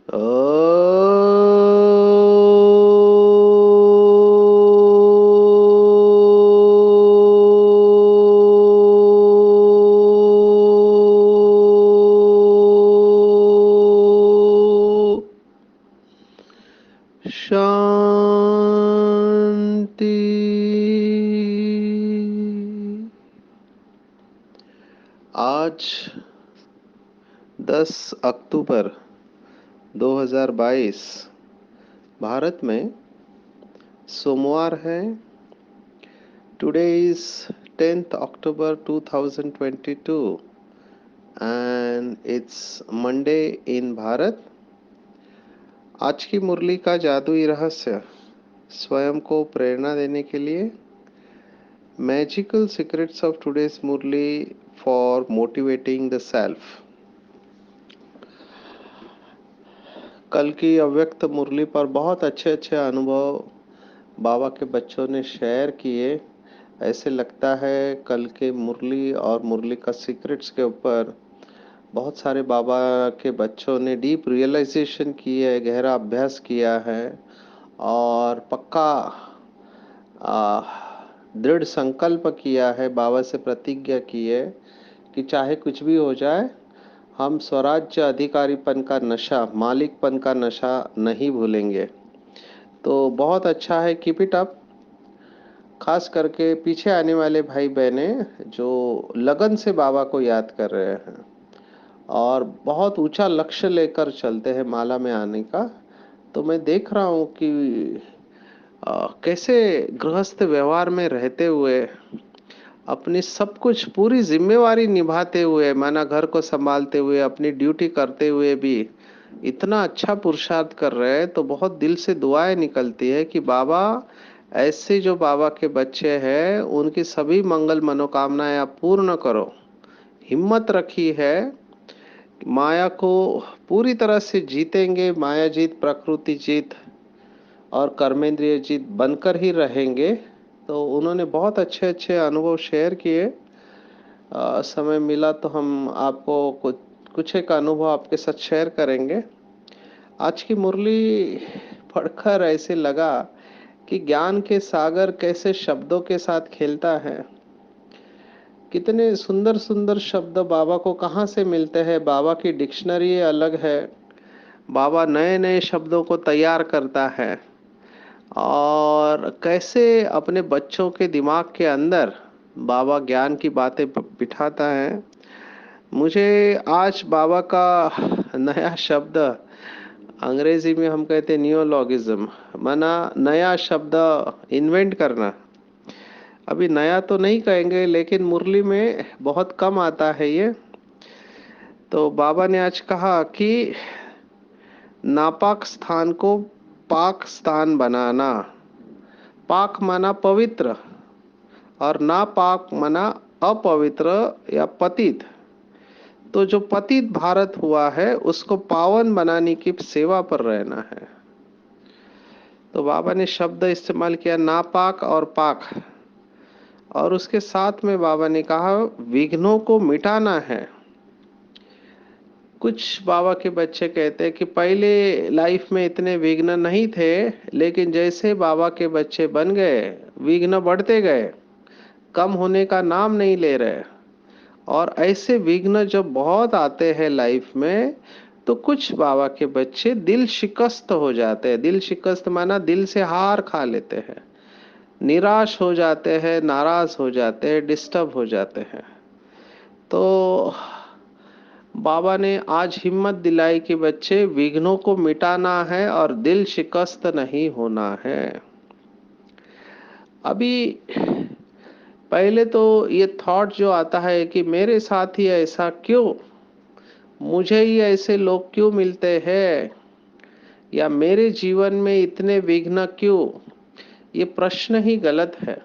शांति। आज 10 अक्टूबर 2022 भारत में सोमवार है। Today is 10th October 2022 and it's Monday in Bharat. आज की मुरली का जादुई रहस्य स्वयं को प्रेरणा देने के लिए magical secrets of today's Murli for motivating the self. कल की अव्यक्त मुरली पर बहुत अच्छे अच्छे अनुभव बाबा के बच्चों ने शेयर किए। ऐसे लगता है कल के मुरली और मुरली का सीक्रेट्स के ऊपर बहुत सारे बाबा के बच्चों ने डीप रियलाइजेशन की है, गहरा अभ्यास किया है और पक्का दृढ़ संकल्प किया है, बाबा से प्रतिज्ञा की है कि चाहे कुछ भी हो जाए हम स्वराज्य अधिकारीपन का नशा, मालिकपन का नशा नहीं भूलेंगे। तो बहुत अच्छा है, कीप इट अप। खास करके पीछे आने वाले भाई बहने जो लगन से बाबा को याद कर रहे हैं और बहुत ऊंचा लक्ष्य लेकर चलते हैं माला में आने का। तो मैं देख रहा हूँ कि कैसे गृहस्थ व्यवहार में रहते हुए अपनी सब कुछ पूरी जिम्मेवारी निभाते हुए, माना घर को संभालते हुए, अपनी ड्यूटी करते हुए भी इतना अच्छा पुरुषार्थ कर रहे हैं। तो बहुत दिल से दुआएं निकलती है कि बाबा, ऐसे जो बाबा के बच्चे हैं उनकी सभी मंगल मनोकामनाएं आप पूर्ण करो। हिम्मत रखी है, माया को पूरी तरह से जीतेंगे, माया जीत, प्रकृति जीत और कर्मेंद्रिय जीत बनकर ही रहेंगे। तो उन्होंने बहुत अच्छे अच्छे अनुभव शेयर किए। समय मिला तो हम आपको कुछ कुछ एक अनुभव आपके साथ शेयर करेंगे। आज की मुरली पढ़कर ऐसे लगा कि ज्ञान के सागर कैसे शब्दों के साथ खेलता है। कितने सुंदर सुंदर शब्द बाबा को कहाँ से मिलते हैं। बाबा की डिक्शनरी अलग है। बाबा नए नए शब्दों को तैयार करता है और कैसे अपने बच्चों के दिमाग के अंदर बाबा ज्ञान की बातें बिठाता है। मुझे आज बाबा का नया शब्द, अंग्रेजी में हम कहते हैं नियोलॉगिज्म, माना नया शब्द इन्वेंट करना। अभी नया तो नहीं कहेंगे लेकिन मुरली में बहुत कम आता है ये। तो बाबा ने आज कहा कि नापाक स्थान को पाक स्थान बनाना। पाक माना पवित्र और नापाक माना अपवित्र या पतित। तो जो पतित भारत हुआ है उसको पावन बनाने की सेवा पर रहना है। तो बाबा ने शब्द इस्तेमाल किया नापाक और पाक, और उसके साथ में बाबा ने कहा विघ्नों को मिटाना है। कुछ बाबा के बच्चे कहते हैं कि पहले लाइफ में इतने विघ्न नहीं थे, लेकिन जैसे बाबा के बच्चे बन गए विघ्न बढ़ते गए, कम होने का नाम नहीं ले रहे। और ऐसे विघ्न जब बहुत आते हैं लाइफ में तो कुछ बाबा के बच्चे दिल शिकस्त हो जाते हैं। दिल शिकस्त माना दिल से हार खा लेते हैं, निराश हो जाते हैं, नाराज हो जाते हैं, डिस्टर्ब हो जाते हैं। तो बाबा ने आज हिम्मत दिलाई कि बच्चे विघ्नों को मिटाना है और दिल शिकस्त नहीं होना है। अभी पहले तो ये थॉट जो आता है कि मेरे साथ ही ऐसा क्यों, मुझे ही ऐसे लोग क्यों मिलते हैं, या मेरे जीवन में इतने विघ्न क्यों, ये प्रश्न ही गलत है।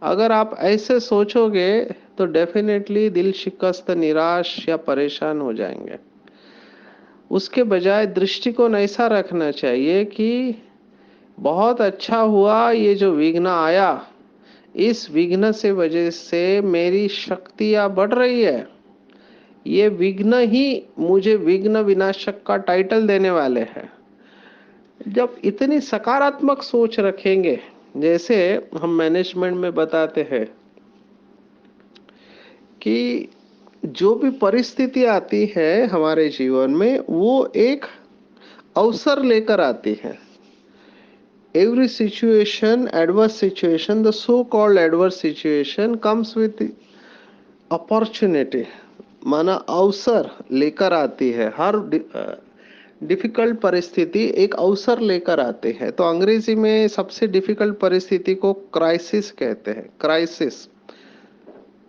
अगर आप ऐसे सोचोगे तो डेफिनेटली दिल शिकस्त, निराश या परेशान हो जाएंगे। उसके बजाय दृष्टिकोण ऐसा रखना चाहिए कि बहुत अच्छा हुआ ये जो विघ्न आया, इस विघ्न से वजह से मेरी शक्तियां बढ़ रही है, ये विघ्न ही मुझे विघ्न विनाशक का टाइटल देने वाले हैं। जब इतनी सकारात्मक सोच रखेंगे, जैसे हम मैनेजमेंट में बताते हैं कि जो भी परिस्थिति आती है हमारे जीवन में, वो एक अवसर लेकर आती है। Every situation, adverse situation, the so called adverse situation comes with opportunity, माना अवसर लेकर आती है। हर डिफिकल्ट परिस्थिति एक अवसर लेकर आते हैं। तो अंग्रेजी में सबसे डिफिकल्ट परिस्थिति को क्राइसिस कहते हैं, क्राइसिस।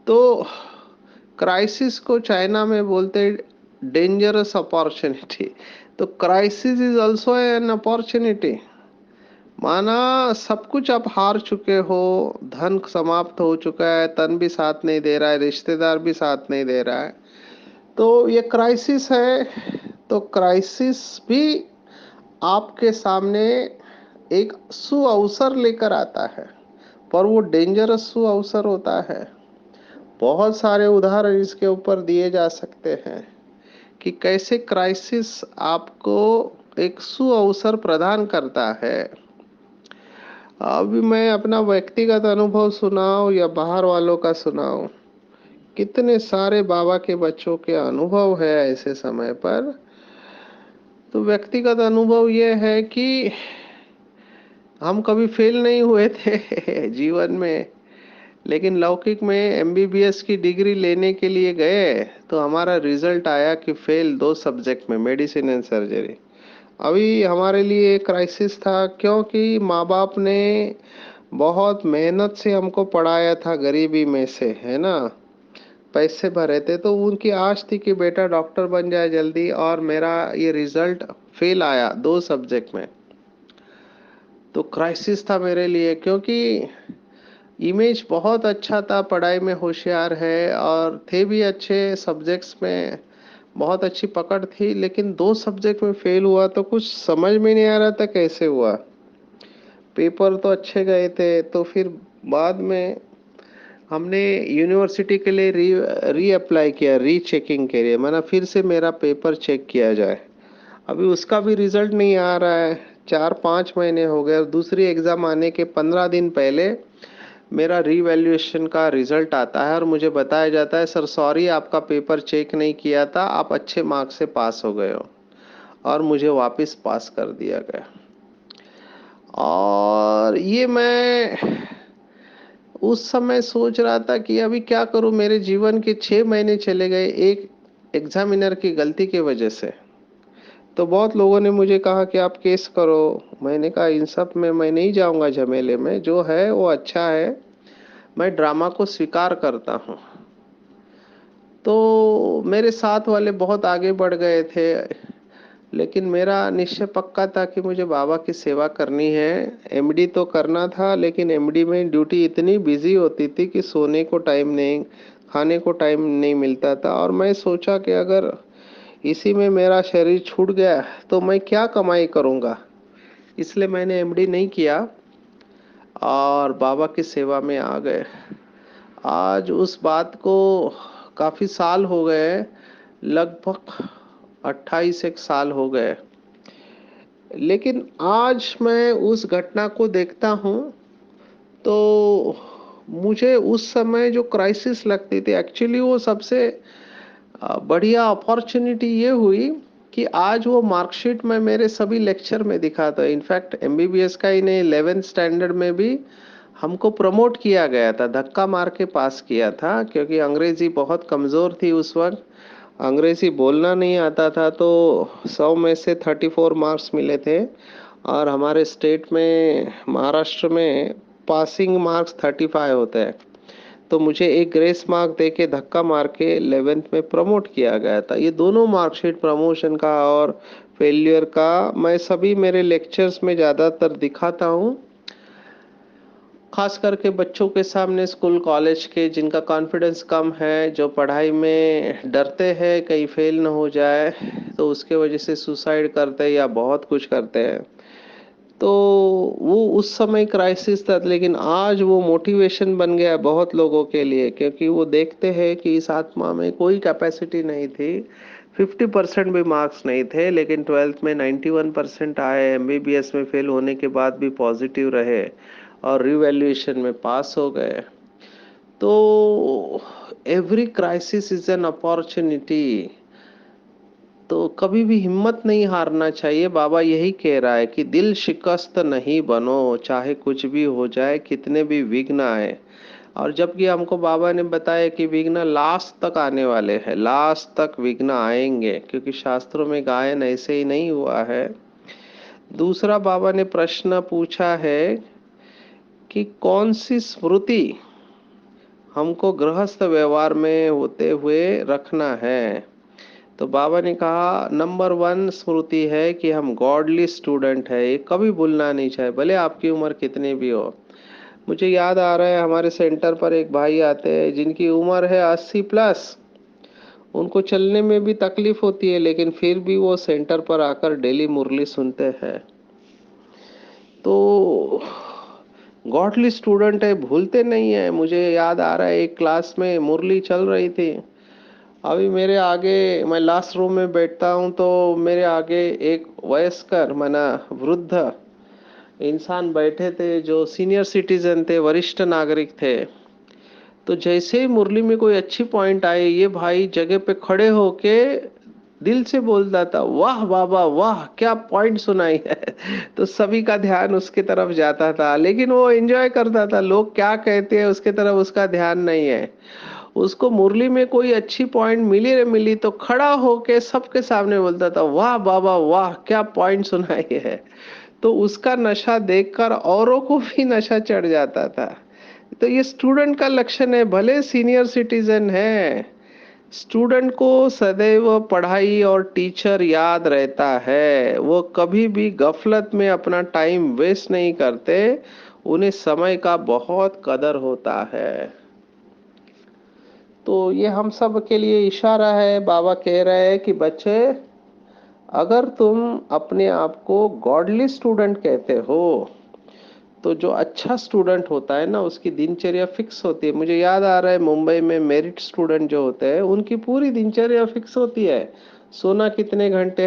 तो क्राइसिस को चाइना में बोलते हैं डेंजरस अपॉर्चुनिटी। तो crisis is also an opportunity. माना सब कुछ आप हार चुके हो, धन समाप्त हो चुका है, तन भी साथ नहीं दे रहा है, रिश्तेदार भी साथ नहीं दे रहा है, तो ये क्राइसिस है। तो क्राइसिस भी आपके सामने एक सुअवसर लेकर आता है, पर वो डेंजरस सुअवसर होता है। बहुत सारे उदाहरण इसके ऊपर दिए जा सकते हैं कि कैसे क्राइसिस आपको एक सुअवसर प्रदान करता है। अभी मैं अपना व्यक्तिगत अनुभव सुनाऊं या बाहर वालों का सुनाऊं, कितने सारे बाबा के बच्चों के अनुभव है ऐसे समय पर। तो व्यक्तिगत अनुभव ये है कि हम कभी फेल नहीं हुए थे जीवन में, लेकिन लौकिक में एमबीबीएस की डिग्री लेने के लिए गए तो हमारा रिजल्ट आया कि फेल 2 सब्जेक्ट में, मेडिसिन एंड सर्जरी। अभी हमारे लिए क्राइसिस था, क्योंकि माँ बाप ने बहुत मेहनत से हमको पढ़ाया था, गरीबी में से, है ना, पैसे भरे थे, तो उनकी आश थी कि बेटा डॉक्टर बन जाए जल्दी, और मेरा ये रिजल्ट फेल आया 2 सब्जेक्ट में। तो क्राइसिस था मेरे लिए, क्योंकि इमेज बहुत अच्छा था, पढ़ाई में होशियार है और थे भी अच्छे सब्जेक्ट्स में, बहुत अच्छी पकड़ थी, लेकिन 2 सब्जेक्ट में फेल हुआ तो कुछ समझ में नहीं आ रहा था कैसे हुआ। पेपर तो अच्छे गए थे, तो फिर बाद में हमने यूनिवर्सिटी के लिए री अप्लाई किया, री चेकिंग के लिए, माना फिर से मेरा पेपर चेक किया जाए। अभी उसका भी रिजल्ट नहीं आ रहा है, 4-5 महीने हो गए, और दूसरी एग्ज़ाम आने के 15 दिन पहले मेरा रीवैल्यूएशन का रिजल्ट आता है और मुझे बताया जाता है सर सॉरी, आपका पेपर चेक नहीं किया था, आप अच्छे मार्क्स से पास हो गए हो, और मुझे वापस पास कर दिया गया। और ये मैं उस समय सोच रहा था कि अभी क्या करूं, मेरे जीवन के 6 महीने चले गए एक एग्जामिनर की गलती की वजह से। तो बहुत लोगों ने मुझे कहा कि आप केस करो। मैंने कहा इन सब में मैं नहीं जाऊंगा झमेले में, जो है वो अच्छा है, मैं ड्रामा को स्वीकार करता हूँ। तो मेरे साथ वाले बहुत आगे बढ़ गए थे, लेकिन मेरा निश्चय पक्का था कि मुझे बाबा की सेवा करनी है। एमडी तो करना था, लेकिन एमडी में ड्यूटी इतनी बिजी होती थी कि सोने को टाइम नहीं, खाने को टाइम नहीं मिलता था। और मैं सोचा कि अगर इसी में मेरा शरीर छूट गया तो मैं क्या कमाई करूँगा, इसलिए मैंने एमडी नहीं किया और बाबा की सेवा में आ गए। आज उस बात को काफ़ी साल हो गए, लगभग 28 एक साल हो गए, लेकिन आज मैं उस घटना को देखता हूँ तो मुझे उस समय जो क्राइसिस लगती थी, एक्चुअली वो सबसे बढ़िया अपॉर्चुनिटी ये हुई कि आज वो मार्कशीट में मेरे सभी लेक्चर में दिखाता है। इनफैक्ट एमबीबीएस का ही नहीं, 11th स्टैंडर्ड में भी हमको प्रमोट किया गया था, धक्का मार के पास किया था, क्योंकि अंग्रेजी बहुत कमज़ोर थी उस वक्त, अंग्रेजी बोलना नहीं आता था। तो 100 में से 34 मार्क्स मिले थे, और हमारे स्टेट में, महाराष्ट्र में, पासिंग मार्क्स 35 होते हैं। तो मुझे एक ग्रेस मार्क दे के धक्का मार के 11th में प्रमोट किया गया था। ये दोनों मार्कशीट, प्रमोशन का और फेलियर का, मैं सभी मेरे लेक्चर्स में ज़्यादातर दिखाता हूँ, खास करके बच्चों के सामने, स्कूल कॉलेज के, जिनका कॉन्फिडेंस कम है, जो पढ़ाई में डरते हैं कहीं फेल ना हो जाए, तो उसके वजह से सुसाइड करते हैं या बहुत कुछ करते हैं। तो वो उस समय क्राइसिस था, लेकिन आज वो मोटिवेशन बन गया है बहुत लोगों के लिए, क्योंकि वो देखते हैं कि इस आत्मा में कोई कैपेसिटी नहीं थी। 50% भी मार्क्स नहीं थे, लेकिन 12th में 91% आए, एमबीबीएस में फेल होने के बाद भी पॉजिटिव रहे और रिवैल्यूएशन में पास हो गए। तो every crisis is an opportunity. तो कभी भी हिम्मत नहीं हारना चाहिए। बाबा यही कह रहा है कि दिल शिकस्त नहीं बनो, चाहे कुछ भी हो जाए, कितने भी विघ्न आए। और जबकि हमको बाबा ने बताया कि विघ्न लास्ट तक आने वाले हैं, लास्ट तक विघ्न आएंगे, क्योंकि शास्त्रों में गायन ऐसे ही नहीं हुआ है। दूसरा बाबा ने प्रश्न पूछा है कि कौन सी स्मृति हमको गृहस्थ व्यवहार में होते हुए रखना है। तो बाबा ने कहा नंबर 1 स्मृति है कि हम गॉडली स्टूडेंट है, ये कभी भूलना नहीं चाहिए, भले आपकी उम्र कितनी भी हो। मुझे याद आ रहा है, हमारे सेंटर पर एक भाई आते हैं जिनकी उम्र है 80+। उनको चलने में भी तकलीफ होती है, लेकिन फिर भी वो सेंटर पर आकर डेली मुरली सुनते हैं। तो गॉडली स्टूडेंट है, भूलते नहीं है। मुझे याद आ रहा है, एक क्लास में मुरली चल रही थी। अभी मेरे आगे, मैं लास्ट रूम में बैठता हूँ, तो मेरे आगे एक वयस्कर माना वृद्ध इंसान बैठे थे, जो सीनियर सिटीजन थे, वरिष्ठ नागरिक थे। तो जैसे ही मुरली में कोई अच्छी पॉइंट आई, ये भाई जगह पे खड़े होके दिल से बोलता था, वाह बाबा वाह, क्या पॉइंट सुनाई है। तो सभी का ध्यान उसके तरफ जाता था, लेकिन वो एंजॉय करता था, लोग क्या कहते हैं उसके तरफ उसका ध्यान नहीं है। उसको मुरली में कोई अच्छी पॉइंट मिली रे मिली तो खड़ा होके सबके सामने बोलता था, वाह बाबा वाह, क्या पॉइंट सुनाई है। तो उसका नशा देखकर औरों को भी नशा चढ़ जाता था। तो ये स्टूडेंट का लक्षण है, भले सीनियर सिटीजन है, स्टूडेंट को सदैव पढ़ाई और टीचर याद रहता है। वो कभी भी गफलत में अपना टाइम वेस्ट नहीं करते, उन्हें समय का बहुत कदर होता है। तो ये हम सब के लिए इशारा है। बाबा कह रहे हैं कि बच्चे, अगर तुम अपने आप को गॉडली स्टूडेंट कहते हो, तो जो अच्छा स्टूडेंट होता है ना, उसकी दिनचर्या फिक्स होती है। मुझे याद आ रहा है, मुंबई में मेरिट स्टूडेंट जो होते हैं, उनकी पूरी दिनचर्या फिक्स होती है। सोना कितने घंटे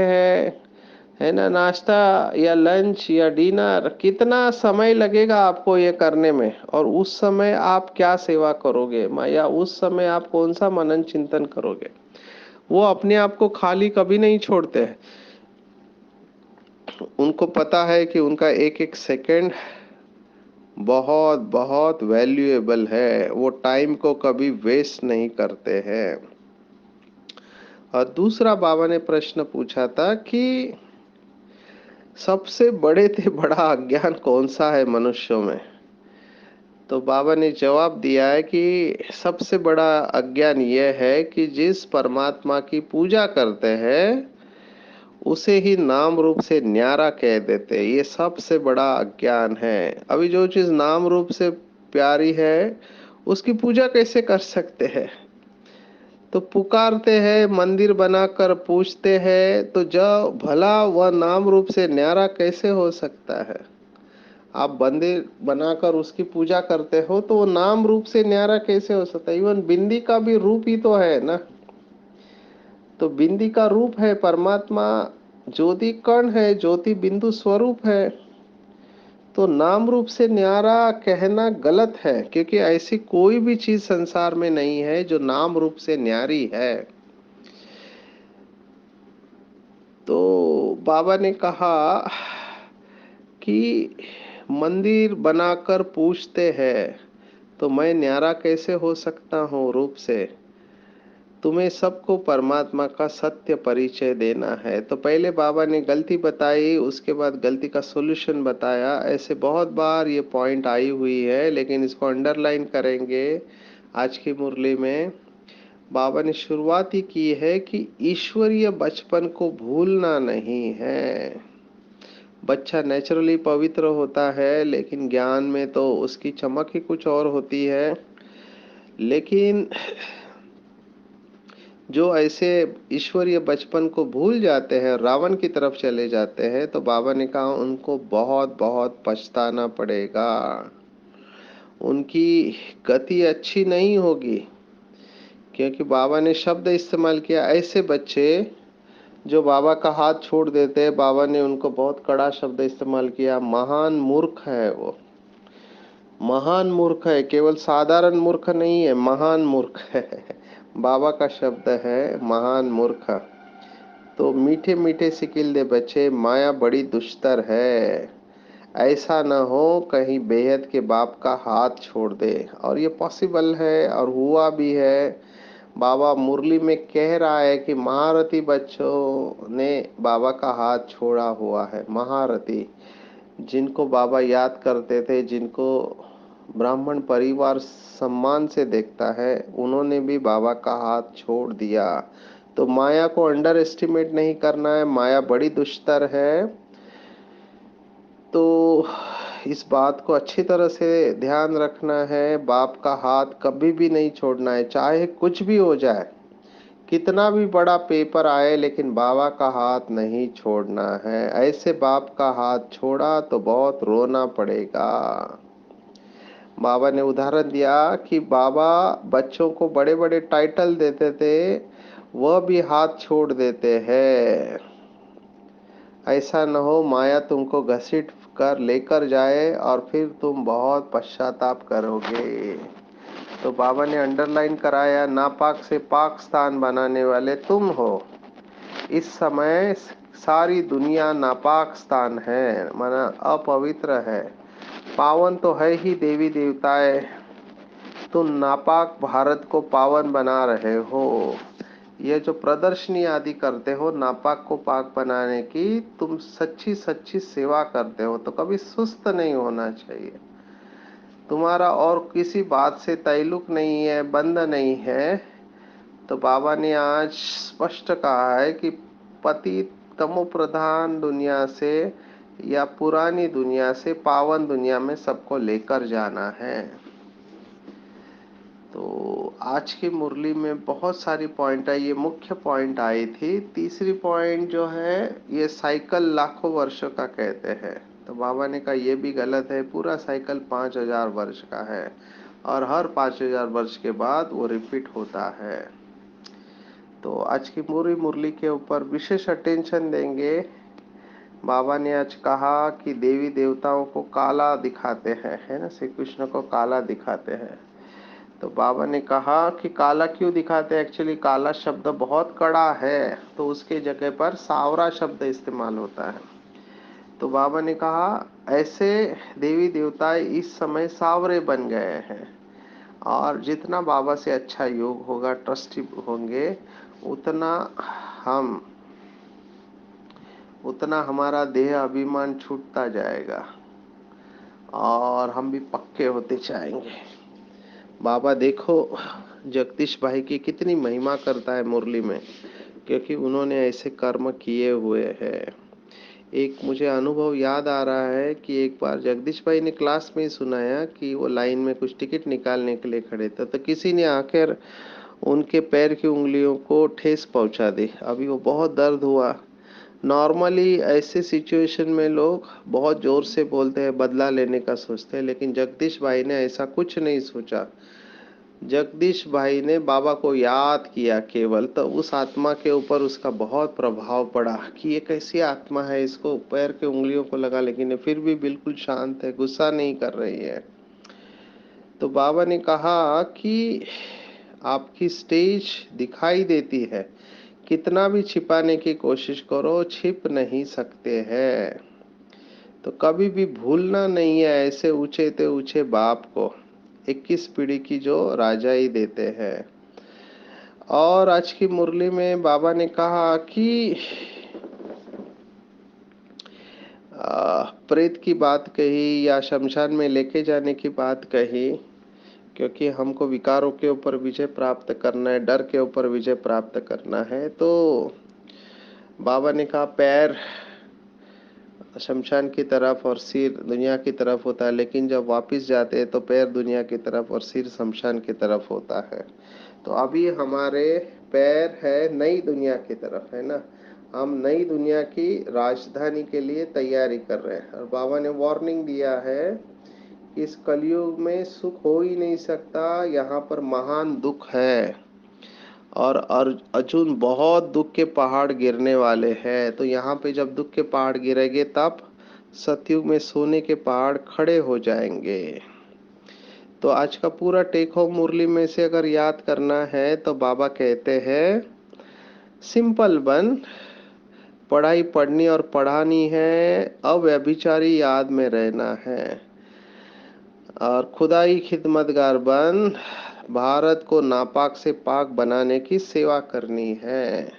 है ना, नाश्ता या लंच या डिनर, कितना समय लगेगा आपको ये करने में, और उस समय आप क्या सेवा करोगे, या उस समय आप कौन सा मनन चिंतन करोगे। वो अपने आप को खाली कभी नहीं छोड़ते हैं। उनको पता है कि उनका एक एक सेकंड बहुत बहुत वैल्यूएबल है, वो टाइम को कभी वेस्ट नहीं करते हैं। और दूसरा बाबा ने प्रश्न पूछा था कि सबसे बड़े से बड़ा अज्ञान कौन सा है मनुष्यों में। तो बाबा ने जवाब दिया है कि सबसे बड़ा अज्ञान यह है कि जिस परमात्मा की पूजा करते हैं उसे ही नाम रूप से न्यारा कह देते हैं। ये सबसे बड़ा अज्ञान है। अभी जो चीज नाम रूप से प्यारी है, उसकी पूजा कैसे कर सकते हैं। तो पुकारते हैं, मंदिर बनाकर पूछते हैं, तो जब भला वह नाम रूप से न्यारा कैसे हो सकता है। आप मंदिर बनाकर उसकी पूजा करते हो, तो वो नाम रूप से न्यारा कैसे हो सकता है। इवन बिंदी का भी रूप ही तो है ना। तो बिंदी का रूप है परमात्मा, ज्योति कण है, ज्योति बिंदु स्वरूप है। तो नाम रूप से न्यारा कहना गलत है, क्योंकि ऐसी कोई भी चीज संसार में नहीं है जो नाम रूप से न्यारी है। तो बाबा ने कहा कि मंदिर बनाकर पूछते हैं, तो मैं न्यारा कैसे हो सकता हूँ रूप से। तुम्हें सबको परमात्मा का सत्य परिचय देना है। तो पहले बाबा ने गलती बताई, उसके बाद गलती का सॉल्यूशन बताया। ऐसे बहुत बार ये पॉइंट आई हुई है, लेकिन इसको अंडरलाइन करेंगे आज की मुरली में। बाबा ने शुरुआत ही की है कि ईश्वरीय बचपन को भूलना नहीं है। बच्चा नेचुरली पवित्र होता है, लेकिन ज्ञान में तो उसकी चमक ही कुछ और होती है। लेकिन जो ऐसे ईश्वरीय बचपन को भूल जाते हैं, रावण की तरफ चले जाते हैं, तो बाबा ने कहा उनको बहुत बहुत पछताना पड़ेगा, उनकी गति अच्छी नहीं होगी। क्योंकि बाबा ने शब्द इस्तेमाल किया, ऐसे बच्चे जो बाबा का हाथ छोड़ देते हैं, बाबा ने उनको बहुत कड़ा शब्द इस्तेमाल किया, महान मूर्ख है वो, महान मूर्ख है, केवल साधारण मूर्ख नहीं है, महान मूर्ख है। बाबा का शब्द है महान मूर्ख। तो मीठे मीठे सिकिल दे बच्चे, माया बड़ी दुष्टर है, ऐसा न हो कहीं बेहद के बाप का हाथ छोड़ दे। और ये पॉसिबल है और हुआ भी है। बाबा मुरली में कह रहा है कि महारथी बच्चों ने बाबा का हाथ छोड़ा हुआ है, महारथी जिनको बाबा याद करते थे, जिनको ब्राह्मण परिवार सम्मान से देखता है, उन्होंने भी बाबा का हाथ छोड़ दिया। तो माया को अंडर एस्टिमेट नहीं करना है, माया बड़ी दुष्टर है। तो इस बात को अच्छी तरह से ध्यान रखना है, बाप का हाथ कभी भी नहीं छोड़ना है, चाहे कुछ भी हो जाए, कितना भी बड़ा पेपर आए, लेकिन बाबा का हाथ नहीं छोड़ना है। ऐसे बाप का हाथ छोड़ा तो बहुत रोना पड़ेगा। बाबा ने उदाहरण दिया कि बाबा बच्चों को बड़े बड़े टाइटल देते थे, वह भी हाथ छोड़ देते हैं। ऐसा न हो माया तुमको घसीट कर लेकर जाए और फिर तुम बहुत पश्चाताप करोगे। तो बाबा ने अंडरलाइन कराया, नापाक से पाक स्थान बनाने वाले तुम हो। इस समय सारी दुनिया नापाक स्थान है, माना अपवित्र है। पावन तो है ही देवी देवताएं, तुम नापाक भारत को पावन बना रहे हो। ये जो प्रदर्शनी आदि करते हो नापाक को पाक बनाने की, तुम सच्ची सच्ची सेवा करते हो, तो कभी सुस्त नहीं होना चाहिए। तुम्हारा और किसी बात से ताल्लुक नहीं है, बंध नहीं है। तो बाबा ने आज स्पष्ट कहा है कि पतित तमो प्रधान दुनिया से या पुरानी दुनिया से पावन दुनिया में सबको लेकर जाना है। तो आज की मुरली में बहुत सारी पॉइंट आई, ये मुख्य पॉइंट आई थी। तीसरी पॉइंट जो है, ये साइकिल लाखों वर्षों का कहते हैं, तो बाबा ने कहा ये भी गलत है। पूरा साइकिल 5000 वर्ष का है और हर 5000 वर्ष के बाद वो रिपीट होता है। तो आज की पूरी मुरली के ऊपर विशेष अटेंशन देंगे। बाबा ने आज कहा कि देवी देवताओं को काला दिखाते हैं, है ना, श्री कृष्ण को काला दिखाते हैं। तो बाबा ने कहा कि काला क्यों दिखाते हैं, एक्चुअली काला शब्द बहुत कड़ा है, तो उसके जगह पर सावरा शब्द इस्तेमाल होता है। तो बाबा ने कहा ऐसे देवी देवता इस समय सावरे बन गए हैं, और जितना बाबा से अच्छा योग होगा, ट्रस्टी होंगे, उतना हम उतना हमारा देह अभिमान छूटता जाएगा और हम भी पक्के होते जाएंगे। बाबा देखो जगदीश भाई की कितनी महिमा करता है मुरली में, क्योंकि उन्होंने ऐसे कर्म किए हुए हैं। एक मुझे अनुभव याद आ रहा है कि एक बार जगदीश भाई ने क्लास में ही सुनाया कि वो लाइन में कुछ टिकट निकालने के लिए खड़े थे, तो किसी ने आकर उनके पैर की उंगलियों को ठेस पहुंचा दी। अभी वो बहुत दर्द हुआ। नॉर्मली ऐसे सिचुएशन में लोग बहुत जोर से बोलते हैं, बदला लेने का सोचते हैं, लेकिन जगदीश भाई ने ऐसा कुछ नहीं सोचा। जगदीश भाई ने बाबा को याद किया केवल, तो उस आत्मा के ऊपर उसका बहुत प्रभाव पड़ा कि ये कैसी आत्मा है, इसको पैर के उंगलियों को लगा, लेकिन ये फिर भी बिल्कुल शांत है, गुस्सा नहीं कर रही है। तो बाबा ने कहा कि आपकी स्टेज दिखाई देती है, कितना भी छिपाने की कोशिश करो, छिप नहीं सकते हैं। तो कभी भी भूलना नहीं है ऐसे ऊंचे ते ऊंचे बाप को, 21 पीढ़ी की जो राजाई देते हैं। और आज की मुरली में बाबा ने कहा कि प्रेत की बात कही या शमशान में लेके जाने की बात कही, क्योंकि हमको विकारों के ऊपर विजय प्राप्त करना है, डर के ऊपर विजय प्राप्त करना है। तो बाबा ने कहा पैर शमशान की तरफ और सिर दुनिया की तरफ होता है, लेकिन जब वापस जाते हैं तो पैर दुनिया की तरफ और सिर शमशान की तरफ होता है। तो अभी हमारे पैर है नई दुनिया की तरफ, है ना। हम नई दुनिया की राजधानी के लिए तैयारी कर रहे हैं। और बाबा ने वार्निंग दिया है कि इस कलयुग में सुख हो ही नहीं सकता, यहाँ पर महान दुख है। और अर्जुन, बहुत दुख के पहाड़ गिरने वाले हैं। तो यहाँ पे जब दुख के पहाड़ गिरेंगे तब सतयुग में सोने के पहाड़ खड़े हो जाएंगे। तो आज का पूरा टेक होम मुरली में से अगर याद करना है तो बाबा कहते हैं, सिंपल बन, पढ़ाई पढ़नी और पढ़ानी है, अव्यभिचारी याद में रहना है, और खुदाई खिदमतगार बन, भारत को नापाक से पाक बनाने की सेवा करनी है।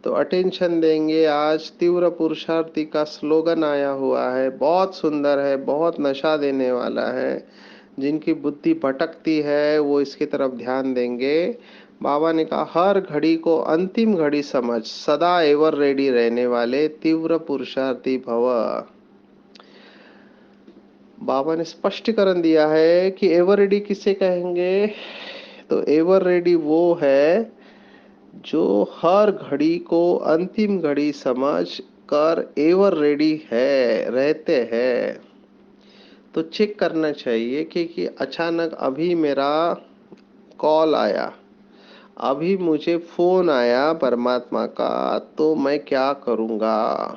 तो अटेंशन देंगे। आज तीव्र पुरुषार्थी का स्लोगन आया हुआ है, बहुत सुंदर है, बहुत नशा देने वाला है। जिनकी बुद्धि भटकती है वो इसकी तरफ ध्यान देंगे। बाबा ने कहा, हर घड़ी को अंतिम घड़ी समझ, सदा एवर रेडी रहने वाले तीव्र पुरुषार्थी भव। बाबा ने स्पष्टीकरण दिया है कि एवर रेडी किसे कहेंगे। तो एवर रेडी वो है जो हर घड़ी को अंतिम घड़ी समझ कर एवर रेडी है, रहते हैं। तो चेक करना चाहिए कि अचानक अभी मेरा कॉल आया, अभी मुझे फोन आया परमात्मा का, तो मैं क्या करूँगा।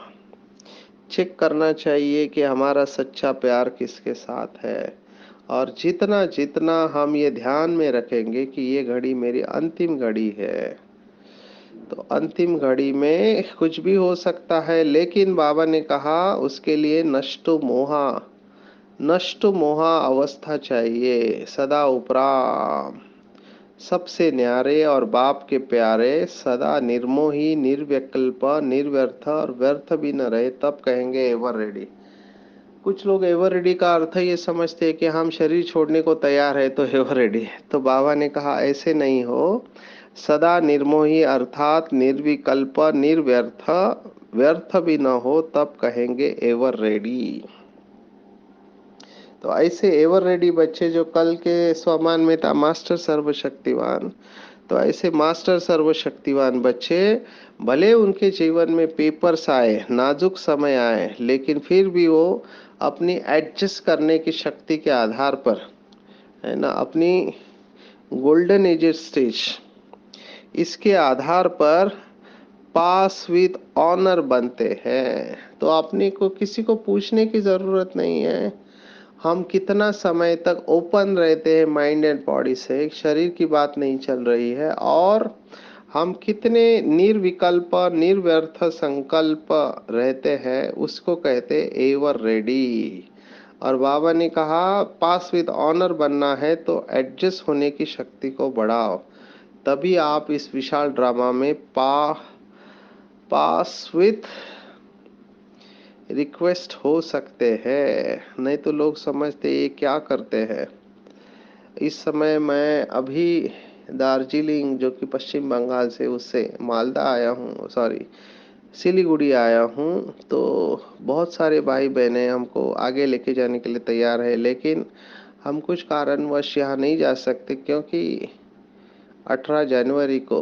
चेक करना चाहिए कि हमारा सच्चा प्यार किसके साथ है। और जितना जितना हम ये ध्यान में रखेंगे कि ये घड़ी मेरी अंतिम घड़ी है, तो अंतिम घड़ी में कुछ भी हो सकता है, लेकिन बाबा ने कहा उसके लिए नष्ट मोहा अवस्था चाहिए, सदा उपराम, सबसे न्यारे और बाप के प्यारे, सदा निर्मोही, निर्विकल्प, निर्व्यर्थ और व्यर्थ भी न रहे, तब कहेंगे एवर रेडी। कुछ लोग एवर रेडी का अर्थ ये समझते हैं कि हम शरीर छोड़ने को तैयार है तो एवर रेडी है। तो बाबा ने कहा ऐसे नहीं हो, सदा निर्मोही अर्थात निर्विकल्प, निर्व्यर्थ, व्यर्थ भी न हो, तब कहेंगे एवर रेडी। तो ऐसे एवर रेडी बच्चे जो कल के स्वमान में था मास्टर सर्वशक्तिवान, तो ऐसे मास्टर सर्वशक्तिवान बच्चे, भले उनके जीवन में पेपर्स आए, नाजुक समय आए, लेकिन फिर भी वो अपनी एडजस्ट करने की शक्ति के आधार पर, है ना, अपनी गोल्डन एज स्टेज, इसके आधार पर पास विद ऑनर बनते हैं। तो अपने को किसी को पूछने की जरूरत नहीं है। हम कितना समय तक ओपन रहते हैं माइंड एंड बॉडी से, शरीर की बात नहीं चल रही है, और हम कितने निर्विकल्प, निर्व्यर्थ संकल्प रहते हैं, उसको कहते हैं एवर रेडी। और बाबा ने कहा पास विद ऑनर बनना है तो एडजस्ट होने की शक्ति को बढ़ाओ, तभी आप इस विशाल ड्रामा में पास विथ रिक्वेस्ट हो सकते हैं। नहीं तो लोग समझते ये क्या करते हैं। इस समय मैं अभी दार्जिलिंग, जो कि पश्चिम बंगाल से, उससे मालदा आया हूँ, सॉरी सिलीगुड़ी आया हूँ। तो बहुत सारे भाई बहनें हमको आगे लेके जाने के लिए तैयार है, लेकिन हम कुछ कारणवश यहाँ नहीं जा सकते, क्योंकि 18 जनवरी को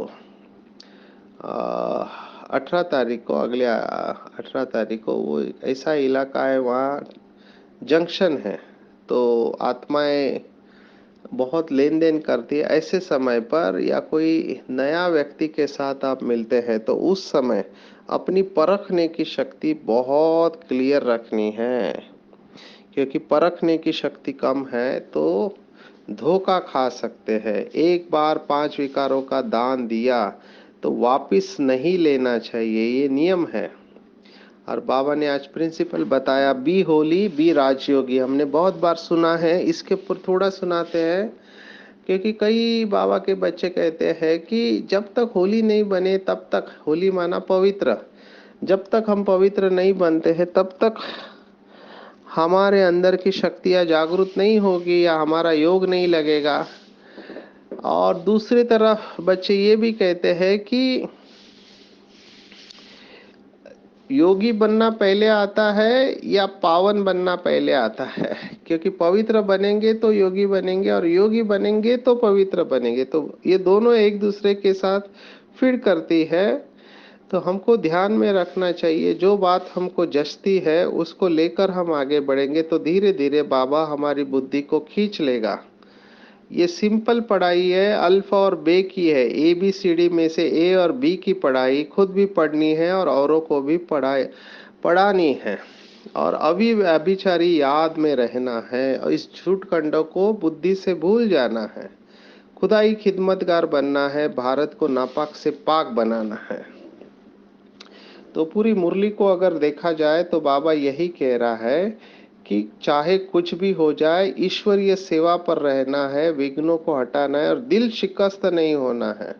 18 तारीख को, अगले 18 तारीख को, वो ऐसा इलाका है, वहाँ जंक्शन है, तो आत्माएं बहुत लेन देन करती है। ऐसे समय पर या कोई नया व्यक्ति के साथ आप मिलते हैं तो उस समय अपनी परखने की शक्ति बहुत क्लियर रखनी है, क्योंकि परखने की शक्ति कम है तो धोखा खा सकते हैं। एक बार 5 विकारों का दान दिया तो वापिस नहीं लेना चाहिए, ये नियम है। और बाबा ने आज प्रिंसिपल बताया, बी होली बी राजयोगी। हमने बहुत बार सुना है, इसके ऊपर थोड़ा सुनाते हैं, क्योंकि कई बाबा के बच्चे कहते हैं कि जब तक होली नहीं बने तब तक, होली माना पवित्र, जब तक हम पवित्र नहीं बनते हैं तब तक हमारे अंदर की शक्तियाँ जागृत नहीं होगी या हमारा योग नहीं लगेगा। और दूसरी तरफ बच्चे ये भी कहते हैं कि योगी बनना पहले आता है या पावन बनना पहले आता है, क्योंकि पवित्र बनेंगे तो योगी बनेंगे और योगी बनेंगे तो पवित्र बनेंगे, तो ये दोनों एक दूसरे के साथ फिर करती है। तो हमको ध्यान में रखना चाहिए, जो बात हमको जचती है उसको लेकर हम आगे बढ़ेंगे तो धीरे धीरे बाबा हमारी बुद्धि को खींच लेगा। ये सिंपल पढ़ाई है, अल्फा और बे की है। ए बी सी डी में से ए और बी की पढ़ाई खुद भी पढ़नी है और औरों को भी पढ़ानी है। और अभी अभिचारी याद में रहना है और इस झूठ खंडों को बुद्धि से भूल जाना है। खुदाई खिदमतगार बनना है, भारत को नापाक से पाक बनाना है। तो पूरी मुरली को अगर देखा जाए तो बाबा यही कह रहा है कि चाहे कुछ भी हो जाए, ईश्वरीय सेवा पर रहना है, विघ्नों को हटाना है और दिल शिकस्त नहीं होना है,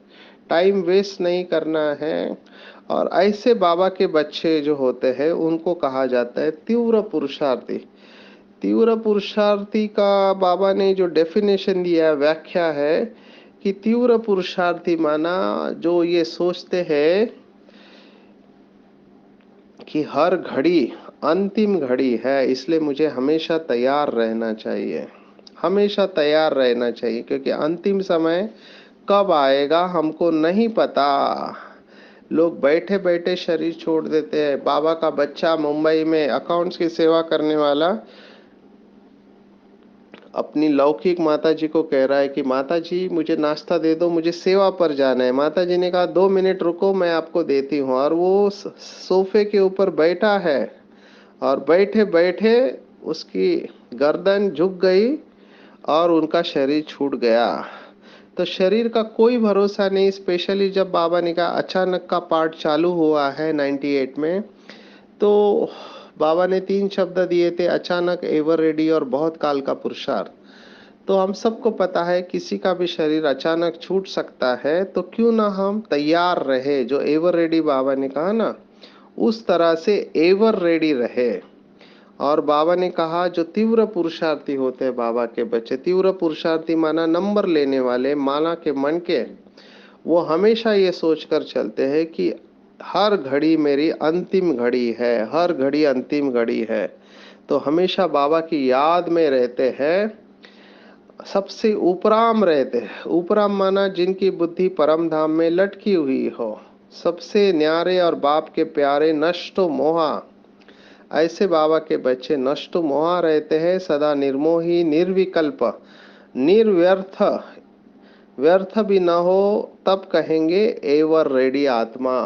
टाइम वेस्ट नहीं करना है। और ऐसे बाबा के बच्चे जो होते हैं उनको कहा जाता है तीव्र पुरुषार्थी। तीव्र पुरुषार्थी का बाबा ने जो डेफिनेशन दिया, व्याख्या है कि तीव्र पुरुषार्थी माना जो ये सोचते हैं कि हर घड़ी अंतिम घड़ी है, इसलिए मुझे हमेशा तैयार रहना चाहिए। हमेशा तैयार रहना चाहिए, क्योंकि अंतिम समय कब आएगा हमको नहीं पता। लोग बैठे बैठे शरीर छोड़ देते हैं। बाबा का बच्चा मुंबई में अकाउंट्स की सेवा करने वाला अपनी लौकिक माता जी को कह रहा है कि माता जी मुझे नाश्ता दे दो, मुझे सेवा पर जाना है। माता जी ने कहा 2 मिनट रुको, मैं आपको देती हूँ। और वो सोफे के ऊपर बैठा है और बैठे बैठे उसकी गर्दन झुक गई और उनका शरीर छूट गया। तो शरीर का कोई भरोसा नहीं, स्पेशली जब बाबा ने कहा अचानक का पार्ट चालू हुआ है 98 में, तो बाबा ने 3 शब्द दिए थे, अचानक, एवर रेडी और बहुत काल का पुरुषार्थ। तो हम सबको पता है किसी का भी शरीर अचानक छूट सकता है, तो क्यों ना हम तैयार रहे। जो एवर रेडी बाबा ने कहा ना, उस तरह से एवर रेडी रहे। और बाबा ने कहा जो तीव्र पुरुषार्थी होते हैं बाबा के बच्चे, तीव्र पुरुषार्थी माना नंबर लेने वाले, माला के मन के, वो हमेशा ये सोचकर चलते हैं कि हर घड़ी मेरी अंतिम घड़ी है, हर घड़ी अंतिम घड़ी है। तो हमेशा बाबा की याद में रहते हैं, सबसे उपराम रहते हैं। उपराम माना जिनकी बुद्धि परम धाम में लटकी हुई हो, सबसे न्यारे और बाप के प्यारे, नष्टो मोहा। ऐसे बाबा के बच्चे नष्टो मोहा रहते हैं, सदा निर्मोही, निर्विकल्प, निर्व्यर्थ। व्यर्थ भी ना हो तब कहेंगे एवर रेडी आत्मा।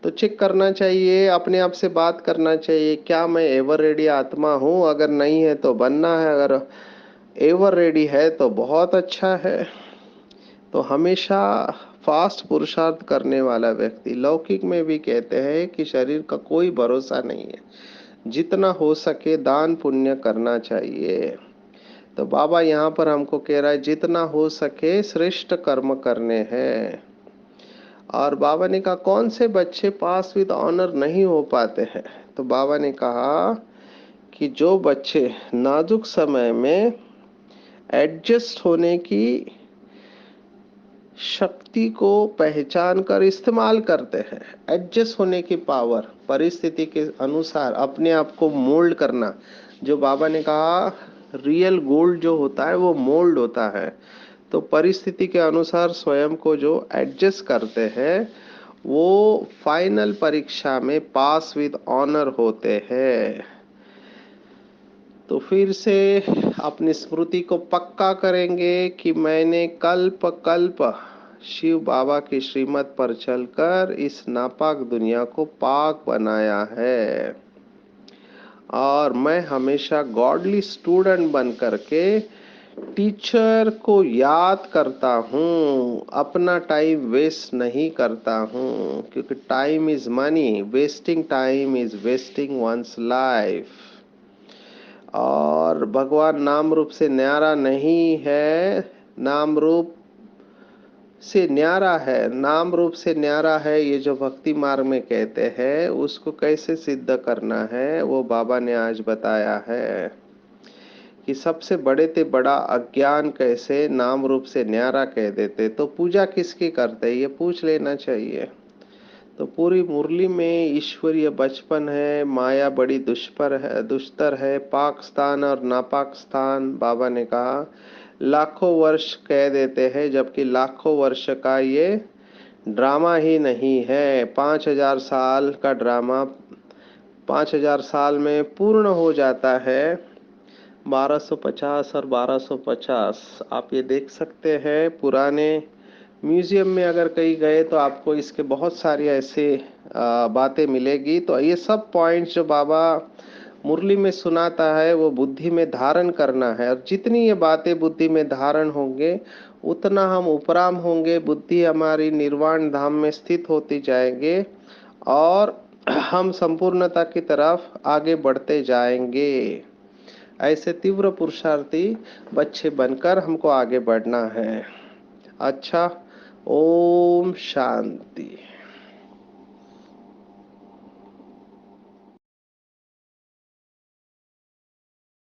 तो चेक करना चाहिए, अपने आप से बात करना चाहिए, क्या मैं एवर रेडी आत्मा हूँ? अगर नहीं है तो बनना है, अगर एवर रेडी है तो बहुत अच्छा है। तो हमेशा फास्ट पुरुषार्थ करने वाला व्यक्ति, लौकिक में भी कहते हैं कि शरीर का कोई भरोसा नहीं है, जितना हो सके दान पुण्य करना चाहिए। तो बाबा यहाँ पर हमको कह रहा है जितना हो सके श्रेष्ठ कर्म करने हैं। और बाबा ने कहा कौन से बच्चे पास विद ऑनर नहीं हो पाते हैं? तो बाबा ने कहा कि जो बच्चे नाजुक समय में एडजस्ट होने की शक्ति को पहचान कर इस्तेमाल करते हैं। एडजस्ट होने की पावर, परिस्थिति के अनुसार अपने आप को मोल्ड करना। जो बाबा ने कहा रियल गोल्ड जो होता है वो मोल्ड होता है। तो परिस्थिति के अनुसार स्वयं को जो एडजस्ट करते हैं वो फाइनल परीक्षा में पास विद ऑनर होते हैं। तो फिर से अपनी स्मृति को पक्का करेंगे कि मैंने कल्प कल्प शिव बाबा की श्रीमत पर चलकर इस नापाक दुनिया को पाक बनाया है। और मैं हमेशा गॉडली स्टूडेंट बन करके टीचर को याद करता हूँ, अपना टाइम वेस्ट नहीं करता हूँ, क्योंकि time is money, wasting time is wasting one's life. और भगवान नाम रूप से न्यारा नहीं है, नाम रूप से न्यारा है, नाम रूप से न्यारा है। ये जो भक्ति मार्ग में कहते हैं उसको कैसे सिद्ध करना है वो बाबा ने आज बताया है कि सबसे बड़े ते बड़ा अज्ञान कैसे नाम रूप से न्यारा कह देते। तो पूजा किसकी करते ये पूछ लेना चाहिए। तो पूरी मुरली में ईश्वरीय बचपन है, माया बड़ी दुष्पर है, दुष्तर है, पाक स्थान और नापाक स्थान। बाबा ने कहा लाखों वर्ष कह देते हैं, जबकि लाखों वर्ष का ये ड्रामा ही नहीं है। 5,000 साल का ड्रामा 5,000 साल में पूर्ण हो जाता है। 1250 और 1250 आप ये देख सकते हैं। पुराने म्यूजियम में अगर कहीं गए तो आपको इसके बहुत सारी ऐसे बातें मिलेगी। तो ये सब पॉइंट्स जो बाबा मुरली में सुनाता है वो बुद्धि में धारण करना है, और जितनी ये बातें बुद्धि में धारण होंगे उतना हम उपराम होंगे, बुद्धि हमारी निर्वाण धाम में स्थित होती जाएंगे और हम संपूर्णता की तरफ आगे बढ़ते जाएंगे। ऐसे तीव्र पुरुषार्थी बच्चे बनकर हमको आगे बढ़ना है। अच्छा, ओम शांति।